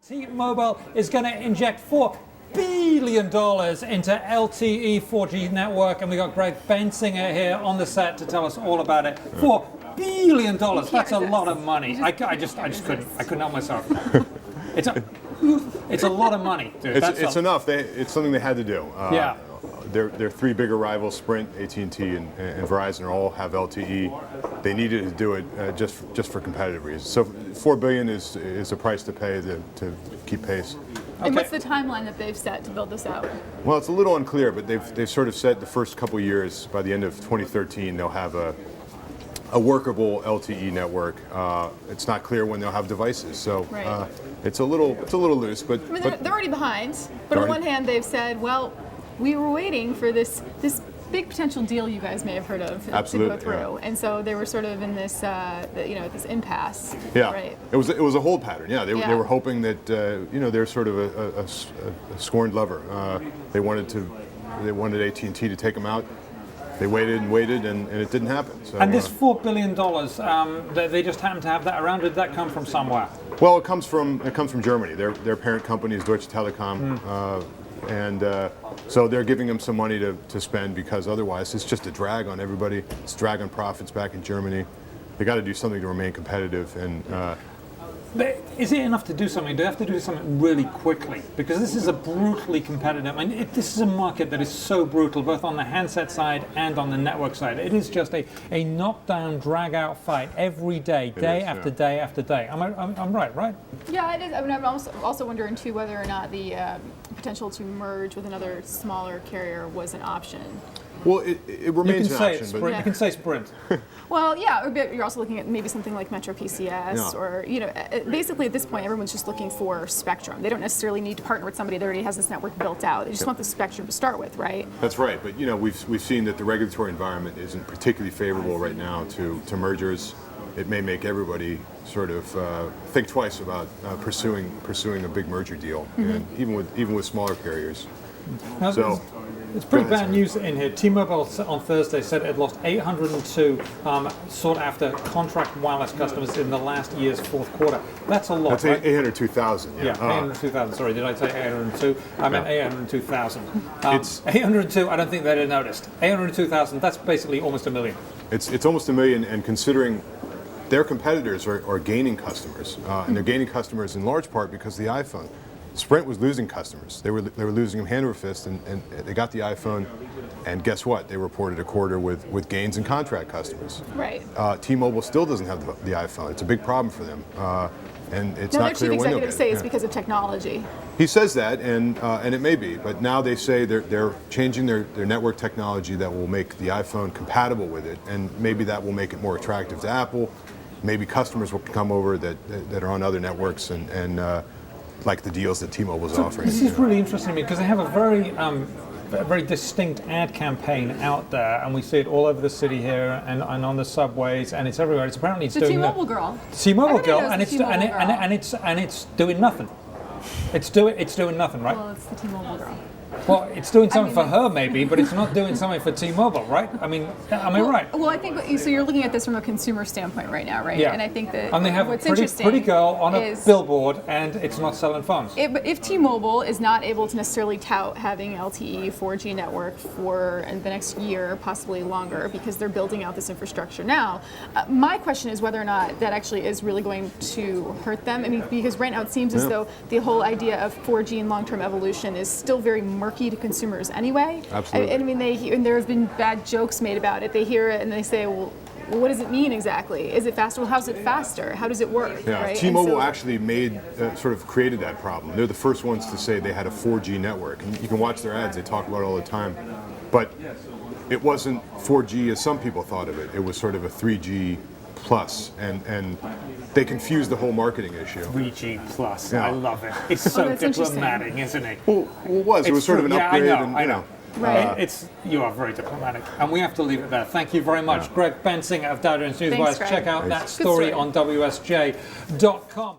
T-Mobile is going to inject $4 billion into LTE 4G network, and we got Greg Bensinger here on the set to tell us all about it. $4 billion. That's a lot of money. I couldn't help myself. It's a lot of money, dude. It's enough. It's something they had to do. Yeah. Their three bigger rivals, Sprint, AT&T, and Verizon, all have LTE. They needed to do it just for competitive reasons. So $4 billion is a price to pay to keep pace. And what's the timeline that they've set to build this out? Well, it's a little unclear, but they've sort of said the first couple years, by the end of 2013, they'll have a workable LTE network. It's not clear when they'll have devices, so right. It's a little loose. But I mean, they're already behind. But on one hand, they've said, well, we were waiting for this big potential deal you guys may have heard of to go through, yeah. And so they were sort of in this this impasse. Yeah, right? It was a hold pattern. Yeah, they were hoping that they're sort of a scorned lover. They wanted AT&T to take them out. They waited and waited, and it didn't happen. So, and this $4 billion, they just happen to have that around. Did that come from somewhere? Well, it comes from Germany. Their parent company is Deutsche Telekom. So they're giving them some money to spend, because otherwise it's just a drag on everybody. It's a drag on profits back in Germany. They got to do something to remain competitive. And but is it enough to do something? Do they have to do something really quickly? Because this is a brutally competitive. I mean, this is a market that is so brutal, both on the handset side and on the network side. It is just a knockdown, drag-out fight every day, day after day after day. I'm right? Yeah, it is. I mean, I'm also wondering too whether or not the potential to merge with another smaller carrier was an option. Well, it remains an option. But you can say Sprint. Well, yeah, or you're also looking at maybe something like Metro PCS, or basically at this point, everyone's just looking for spectrum. They don't necessarily need to partner with somebody that already has this network built out. They just want the spectrum to start with, right? That's right. But we've seen that the regulatory environment isn't particularly favorable right now to mergers. It may make everybody sort of think twice about pursuing a big merger deal, and even with smaller carriers. Now, it's pretty bad news in here. T-Mobile on Thursday said it lost 802 sought-after contract wireless customers in the last year's fourth quarter. That's a lot. That's right? 802,000. Yeah, 802,000. Sorry, did I say 802? I meant 802,000. 802. I don't think they'd have noticed. 802,000. That's basically almost a million. It's almost a million, and considering their competitors are gaining customers, and they're gaining customers in large part because of the iPhone. Sprint was losing customers. They were losing them hand over fist, and they got the iPhone, and guess what? They reported a quarter with gains in contract customers. Right. T-Mobile still doesn't have the iPhone. It's a big problem for them, and it's not clear when they'll get it. Their chief executive say it's because of technology. He says that, and it may be, but now they say they're changing their network technology that will make the iPhone compatible with it, and maybe that will make it more attractive to Apple. Maybe customers will come over that are on other networks and like the deals that T-Mobile is offering. This is really interesting to me because they have a very distinct ad campaign out there, and we see it all over the city here and on the subways, and it's everywhere. It's apparently the T-Mobile girl. T-Mobile girl, and it's doing nothing. It's doing nothing, right? Well, it's the T-Mobile girl. Well, it's doing something for her maybe, but it's not doing something for T-Mobile, right? I mean, am I right? Well, I think so. You're looking at this from a consumer standpoint right now, right? Yeah. And I think that and they have what's a pretty girl on a billboard, and it's not selling phones. But if T-Mobile is not able to necessarily tout having LTE 4G network for the next year, possibly longer, because they're building out this infrastructure now, my question is whether or not that actually is really going to hurt them. I mean, because right now it seems as though the whole idea of 4G and long-term evolution is still very murky to consumers anyway. Absolutely. I mean, there have been bad jokes made about it. They hear it and they say, well, what does it mean exactly? Is it faster? Well, how's it faster? How does it work? Yeah, right? T-Mobile actually created that problem. They're the first ones to say they had a 4G network. And you can watch their ads, they talk about it all the time. But it wasn't 4G as some people thought of it. It was sort of a 3G plus, and they confused the whole marketing issue. 3G plus, yeah. I love it. It's so diplomatic, isn't it? Well, it was sort of an upgrade. I know. Right. You are very diplomatic, and we have to leave it there. Thank you very much, Greg Bensinger of Dow Jones Newswire. Check out that story on WSJ.com.